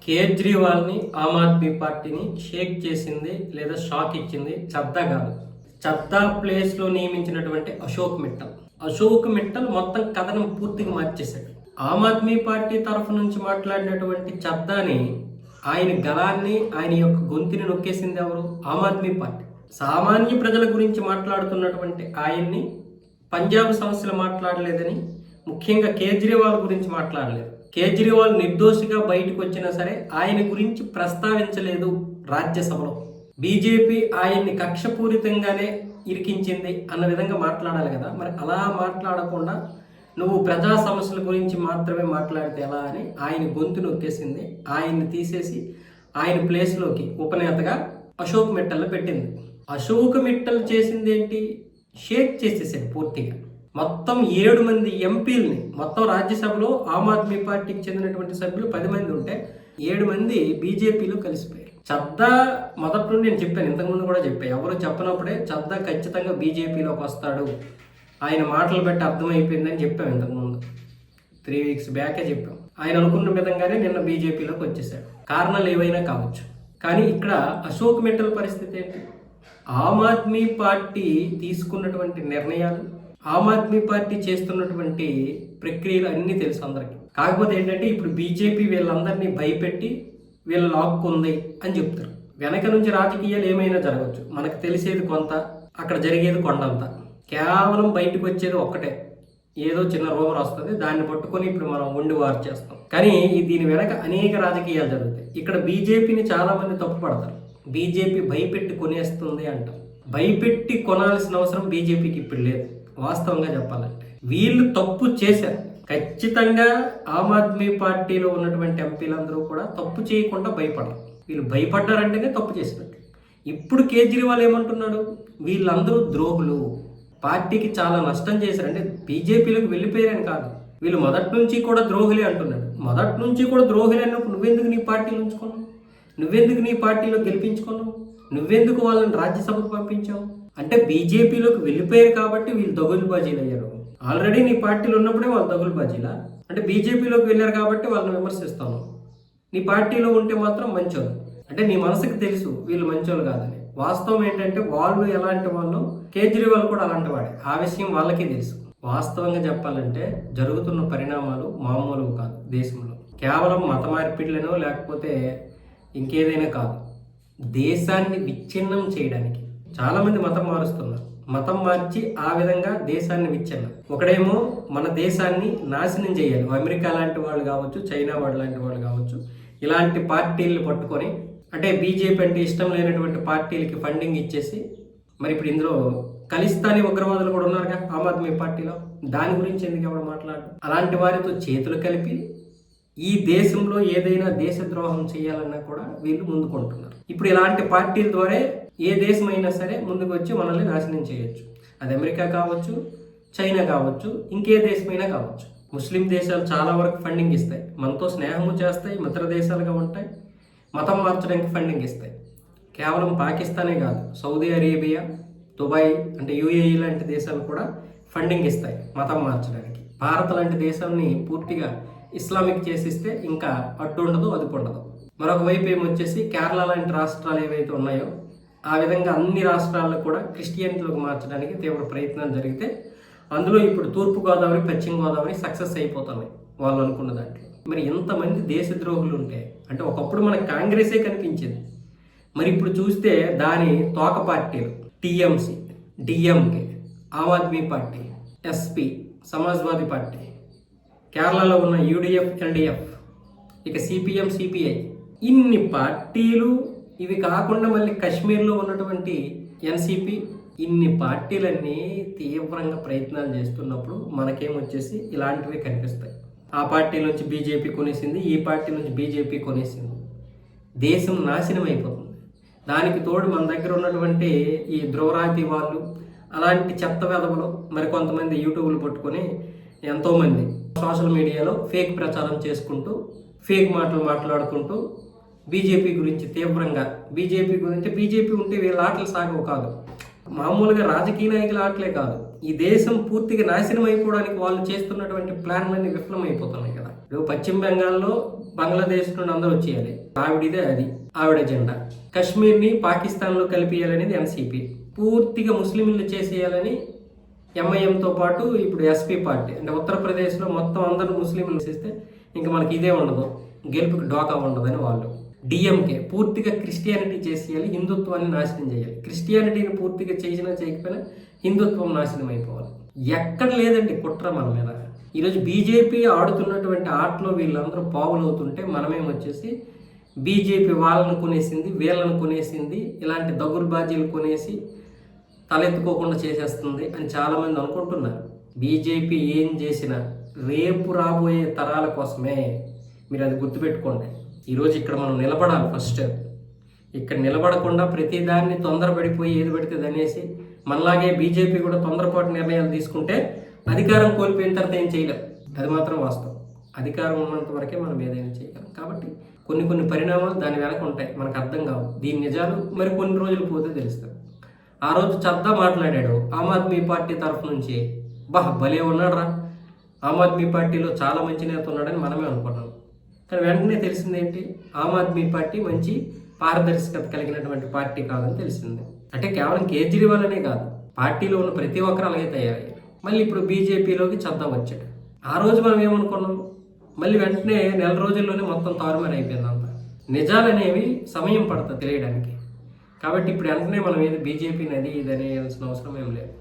కేజ్రీవాల్ని ఆమ్ ఆద్మీ పార్టీని షేక్ చేసింది లేదా షాక్ ఇచ్చింది చద్దా కాదు. చద్దా ప్లేస్లో నియమించినటువంటి అశోక్ మిట్టల్ మొత్తం కథనం పూర్తిగా మార్చేశాడు. ఆమ్ ఆద్మీ పార్టీ తరఫు నుంచి మాట్లాడినటువంటి చద్దాని, ఆయన గలాన్ని, ఆయన యొక్క గొంతుని నొక్కేసింది ఎవరు? ఆమ్ ఆద్మీ పార్టీ. సామాన్య ప్రజల గురించి మాట్లాడుతున్నటువంటి ఆయన్ని పంజాబ్ సమస్యలు మాట్లాడలేదని, ముఖ్యంగా కేజ్రీవాల్ గురించి మాట్లాడలేదు. కేజ్రీవాల్ నిర్దోషిగా బయటకు వచ్చినా సరే ఆయన గురించి ప్రస్తావించలేదు రాజ్యసభలో. బీజేపీ ఆయన్ని కక్షపూరితంగానే ఇరికించింది అన్న విధంగా మాట్లాడాలి కదా. మరి అలా మాట్లాడకుండా నువ్వు ప్రజా సమస్యల గురించి మాత్రమే మాట్లాడితే ఎలా అని ఆయన గొంతు నొక్కేసింది. ఆయన్ని తీసేసి ఆయన ప్లేస్లోకి ఉపనేతగా అశోక్ మిట్టల్ పెట్టింది. అశోక్ మిట్టల్ చేసింది ఏంటి? షేక్ చేసేసాడు పూర్తిగా. మొత్తం 7 మంది ఎంపీలని, మొత్తం రాజ్యసభలో ఆమ్ ఆద్మీ పార్టీకి చెందినటువంటి సభ్యులు 10 మంది ఉంటే 7 మంది బీజేపీలో కలిసిపోయారు. చద్దా మొదటి నుండి నేను చెప్పాను, ఇంతకుముందు కూడా చెప్పాను, ఎవరు చెప్పినప్పుడే చద్దా ఖచ్చితంగా బీజేపీలోకి వస్తాడు, ఆయన మాటలు బట్టి అర్థమైపోయిందని చెప్పాము. ఇంతకుముందు 3 వీక్స్ బ్యాకే చెప్పాం. ఆయన అనుకున్న విధంగానే నిన్న బీజేపీలోకి వచ్చేసాడు. కారణాలు ఏవైనా కావచ్చు. కానీ ఇక్కడ అశోక్ మిట్టల్ పరిస్థితి ఏంటి? ఆమ్ ఆద్మీ పార్టీ తీసుకున్నటువంటి నిర్ణయాలు, ఆమ్ ఆద్మీ పార్టీ చేస్తున్నటువంటి ప్రక్రియలు అన్నీ తెలుసు అందరికీ. కాకపోతే ఏంటంటే ఇప్పుడు బీజేపీ వీళ్ళందరినీ భయపెట్టి వీళ్ళ లాక్కుంది అని చెప్తారు. వెనక నుంచి రాజకీయాలు ఏమైనా జరగవచ్చు, మనకు తెలిసేది కొంత, అక్కడ జరిగేది కొండంత. కేవలం బయటకు వచ్చేది ఒక్కటే, ఏదో చిన్న రూమర్ వస్తుంది, దాన్ని పట్టుకొని ఇప్పుడు మనం ఉండి వారు చేస్తాం. కానీ దీని వెనక అనేక రాజకీయాలు జరుగుతాయి. ఇక్కడ బీజేపీని చాలా మంది తప్పు పడతారు. బీజేపీ భయపెట్టి కొనేస్తుంది అంటారు. భయపెట్టి కొనాల్సిన అవసరం బీజేపీకి ఇప్పుడు లేదు. వాస్తవంగా చెప్పాలంటే వీళ్ళు తప్పు చేశారు. ఖచ్చితంగా ఆమ్ ఆద్మీ పార్టీలో ఉన్నటువంటి ఎంపీలందరూ కూడా తప్పు చేయకుండా భయపడరు. వీళ్ళు భయపడ్డారంటేనే తప్పు చేసినట్టు. ఇప్పుడు కేజ్రీవాల్ ఏమంటున్నాడు? వీళ్ళందరూ ద్రోహులు, పార్టీకి చాలా నష్టం చేశారు. అంటే బీజేపీలోకి వెళ్ళిపోయారని కాదు, వీళ్ళు మొదటి నుంచి కూడా ద్రోహులే అంటున్నాడు. మొదటి నుంచి కూడా ద్రోహులే అన్నప్పుడు నువ్వెందుకు నీ పార్టీలో ఉంచుకున్నావు? నువ్వెందుకు నీ పార్టీలో గెలిపించుకున్నావు? నువ్వెందుకు వాళ్ళని రాజ్యసభకు పంపించావు? అంటే బీజేపీలోకి వెళ్ళిపోయారు కాబట్టి వీళ్ళు దగులుబాజీలు అయ్యారు. ఆల్రెడీ నీ పార్టీలో ఉన్నప్పుడే వాళ్ళు దగులుబాజీలా? అంటే బీజేపీలోకి వెళ్ళారు కాబట్టి వాళ్ళని విమర్శిస్తాను. నీ పార్టీలో ఉంటే మాత్రం మంచోళ్ళు. అంటే నీ మనసుకు తెలుసు వీళ్ళు మంచోళ్ళు కాదని. వాస్తవం ఏంటంటే వాళ్ళు ఎలాంటి వాళ్ళు, కేజ్రీవాల్ కూడా అలాంటి వాడే. ఆ విషయం వాళ్ళకే తెలుసు. వాస్తవంగా చెప్పాలంటే జరుగుతున్న పరిణామాలు మామూలు కాదు. దేశంలో కేవలం మత మార్పిడులనో లేకపోతే ఇంకేదైనా కాదు, దేశాన్ని విచ్ఛిన్నం చేయడానికి చాలామంది మతం మారుస్తున్నారు. మతం మార్చి ఆ విధంగా దేశాన్ని విచ్ఛిన్నం. ఒకడేమో మన దేశాన్ని నాశనం చేయాలి, అమెరికా లాంటి వాళ్ళు కావచ్చు, చైనా వాళ్ళు లాంటి వాళ్ళు కావచ్చు, ఇలాంటి పార్టీలను పట్టుకొని, అంటే బీజేపీ అంటే ఇష్టం లేనటువంటి పార్టీలకి ఫండింగ్ ఇచ్చేసి, మరి ఇప్పుడు ఇందులో ఖలిస్తానీ ఉగ్రవాదులు కూడా ఉన్నారుగా ఆమ్ ఆద్మీ పార్టీలో, దాని గురించి ఎందుకు ఎవరు మాట్లాడు? అలాంటి వారితో చేతులు కలిపి ఈ దేశంలో ఏదైనా దేశద్రోహం చేయాలన్నా కూడా వీళ్ళు ముందుకుంటున్నారు. ఇప్పుడు ఇలాంటి పార్టీల ద్వారా ఏ దేశమైనా సరే ముందుకు వచ్చి మనల్ని నాశనం చేయొచ్చు. అది అమెరికా కావచ్చు, చైనా కావచ్చు, ఇంకే దేశమైనా కావచ్చు. ముస్లిం దేశాలు చాలా వరకు ఫండింగ్ ఇస్తాయి, మనతో స్నేహము చేస్తాయి, మిత్ర దేశాలుగా ఉంటాయి, మతం మార్చడానికి ఫండింగ్ ఇస్తాయి. కేవలం పాకిస్తానే కాదు, సౌదీ అరేబియా, దుబాయ్ అంటే యూఏఈ లాంటి దేశాలు కూడా ఫండింగ్ ఇస్తాయి మతం మార్చడానికి. భారత్ లాంటి దేశాన్ని పూర్తిగా ఇస్లామిక్ చేసిస్తే ఇంకా అడ్డు ఉండదు, అదుపు ఉండదు. మరొక వైపు ఏమొచ్చేసి కేరళ లాంటి రాష్ట్రాలు ఏవైతే ఉన్నాయో ఆ విధంగా అన్ని రాష్ట్రాలను కూడా క్రిస్టియన్లోకి మార్చడానికి తీవ్ర ప్రయత్నాలు జరిగితే అందులో ఇప్పుడు తూర్పుగోదావరి, పశ్చిమ గోదావరి సక్సెస్ అయిపోతున్నాయి వాళ్ళు అనుకున్న దాంట్లో. మరి ఇంతమంది దేశద్రోహులు ఉంటే, అంటే ఒకప్పుడు మనకు కాంగ్రెసే కనిపించింది, మరి ఇప్పుడు చూస్తే దాని తోక పార్టీలు TMC, DMK, Aam Aadmi party, SP, Samajwadi party, కేరళలో ఉన్న యూడిఎఫ్, ఎల్డిఎఫ్, ఇక సిపిఎం, సిపిఐ, ఇన్ని పార్టీలు, ఇవి కాకుండా మళ్ళీ కాశ్మీర్లో ఉన్నటువంటి ఎన్సిపి, ఇన్ని పార్టీలన్నీ తీవ్రంగా ప్రయత్నాలు చేస్తున్నప్పుడు మనకేమొచ్చేసి ఇలాంటివి కనిపిస్తాయి. ఆ పార్టీ నుంచి బీజేపీ కొనేసింది, ఈ పార్టీ నుంచి బీజేపీ కొనేసింది, దేశం నాశనం అయిపోతుంది. దానికి తోడు మన దగ్గర ఉన్నటువంటి ఈ ధ్రువరాతి వాళ్ళు, అలాంటి చెత్త వెధవలు మరి కొంతమంది యూట్యూబ్లు పట్టుకొని ఎంతోమంది సోషల్ మీడియాలో ఫేక్ ప్రచారం చేసుకుంటూ, ఫేక్ మాటలు మాట్లాడుకుంటూ బీజేపీ గురించి తీవ్రంగా, బీజేపీ ఉంటే వీళ్ళ ఆటలు సాగవు కాదు, మామూలుగా రాజకీయ నాయకుల ఆటలే కాదు, ఈ దేశం పూర్తిగా నాశనం అయిపోవడానికి వాళ్ళు చేస్తున్నటువంటి ప్లాన్లన్నీ విఫలం అయిపోతున్నాయి కదా. ఇప్పుడు పశ్చిమ బెంగాల్లో బంగ్లాదేశ్ నుండి అందరూ వచ్చేయాలి, ఆవిడిదే అది, ఆవిడ జెండా. కశ్మీర్ని పాకిస్తాన్లో కలిపేయాలనేది ఎన్సీపీ. పూర్తిగా ముస్లింలు చేసేయాలని ఎంఐఎంతో పాటు ఇప్పుడు ఎస్పీ పార్టీ, అంటే ఉత్తరప్రదేశ్లో మొత్తం అందరూ ముస్లింలు చేస్తే ఇంకా మనకి ఇదే ఉండదు, గెలుపుకి డోకా ఉండదని వాళ్ళు. డిఎంకే పూర్తిగా క్రిస్టియానిటీ చేసేయాలి, హిందుత్వాన్ని నాశనం చేయాలి. క్రిస్టియానిటీని పూర్తిగా చేసినా చేయకపోయినా హిందుత్వం నాశనం అయిపోవాలి. ఎక్కడ లేదండి కుట్ర మన మీద. ఈరోజు బీజేపీ ఆడుతున్నటువంటి ఆటలో వీళ్ళందరూ పావులు అవుతుంటే మనమేమొచ్చేసి బీజేపీ వాళ్ళను కొనేసింది, వీళ్ళను కొనేసింది, ఇలాంటి దగురుబాజీలు కొనేసి తలెత్తుకోకుండా చేసేస్తుంది అని చాలామంది అనుకుంటున్నారు. బీజేపీ ఏం చేసినా రేపు రాబోయే తరాల కోసమే, మీరు అది గుర్తుపెట్టుకోండి. ఈరోజు ఇక్కడ మనం నిలబడాలి. ఫస్ట్ ఇక్కడ నిలబడకుండా ప్రతిదాన్ని తొందరపడిపోయి ఏది పడితే అనేసి మనలాగే బీజేపీ కూడా తొందరపాటు నిర్ణయాలు తీసుకుంటే అధికారం కోల్పోయిన తర్వాత ఏం చేయలేం. అది మాత్రం వాస్తవం. అధికారం ఉన్నంత వరకే మనం ఏదైనా చేయగలం. కాబట్టి కొన్ని పరిణామాలు దాని వెనక ఉంటాయి, మనకు అర్థం కావు. దీని నిజాలు మరి కొన్ని రోజులు పోతే తెలుస్తాయి. ఆ రోజు చద్దా మాట్లాడాడు ఆమ్ ఆద్మీ పార్టీ తరఫు నుంచి, భలే ఉన్నాడు రా, ఆమ్ ఆద్మీ పార్టీలో చాలా మంచి నేత ఉన్నాడని మనమే అనుకున్నాం. కానీ వెంటనే తెలిసిందేంటి, ఆమ్ ఆద్మీ పార్టీ మంచి పారదర్శకత కలిగినటువంటి పార్టీ కాదని తెలిసింది. అంటే కేవలం కేజ్రీవాల్ అనే కాదు, పార్టీలో ఉన్న ప్రతి ఒక్కరు అలాగే తయారయ్యారు. మళ్ళీ ఇప్పుడు బీజేపీలోకి చద్దా వచ్చాడు. ఆ రోజు మనం ఏమనుకున్నాం, మళ్ళీ వెంటనే నెల రోజుల్లోనే మొత్తం తారుమారు అయిపోయింది అంతా. నిజాలనేవి సమయం పడుతుంది తెలియడానికి. కాబట్టి ఇప్పుడు వెంటనే మనం ఏది బీజేపీని అది ఇది అనేయాల్సిన అవసరం ఏం లేదు.